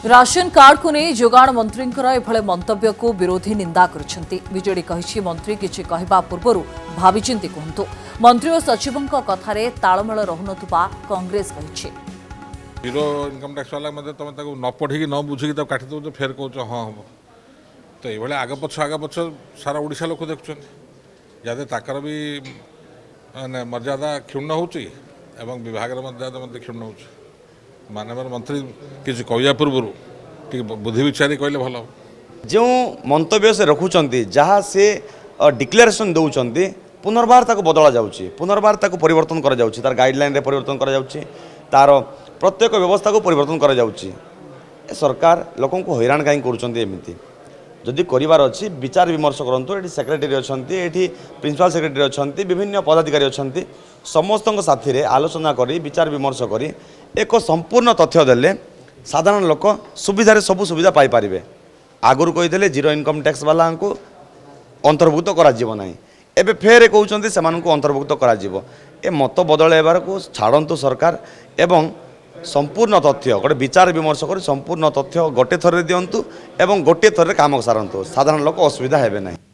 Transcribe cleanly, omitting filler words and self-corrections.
Ration card को नहीं जोगाण मंत्री एभले मंतव्य को विरोधी निंदा करछंती। बीजेडी कहिछि मंत्री किछि कहबा पूर्वरु भाबिचिंती कहंतु। मंत्री और सचिवंक कथारे ताळमेळ रहुनथुबा कांग्रेस कहिछि। जीरो इनकम टैक्स वाला मते तुम ताको न पढ़ी न बुझी तब काटि दो फेर कहूँ हाँ हम तो ये आग पछ सारा ओडिशा लोक देखुं जदे ताकर भी माने मर्यादा क्षुण्ण होची एवं विभाग मर्यादा मत क्षुण्ण हो माननीय मंत्री किसी कहवा पूर्व बुद्धि विचारी कहले भल जो मंतव्य से रखुंट जहाँ से डिक्लेरेशन दौरान पुनर्बार ताको बदला जाउची पुनर्बार ताको परिवर्तन करा जाउची तार गाइडलाइन रे परिवर्तन करा जाउची तार प्रत्येक व्यवस्था को परिवर्तन करा जाउची। सरकार लोकों को हैरान कहीं करुँच एमती जदि करार अच्छी विचार विमर्श करूँ। ये सेक्रेटरी अच्छा ये प्रिंसिपल सेक्रेटरी अच्छा विभिन्न पदाधिकारी अच्छा समस्त साथी रे आलोचना करी विचार विमर्श करी एक संपूर्ण तथ्य देले साधारण लोक सुविधा सब सुविधा पाइपर। आगुरी कही जीरो इनकम टैक्स वाला को अंतर्भुक्त करा एबे फेर कहते से अंतर्भुक्त करा ए मत बदलैबार को छाड़ू सरकार एवं संपूर्ण तथ्य गोटे विचार विमर्श कर संपूर्ण तथ्य गोटे थर दिंतु एवं गोटे थर काम सारंतु साधारण लोक असुविधा हेबे नहीं।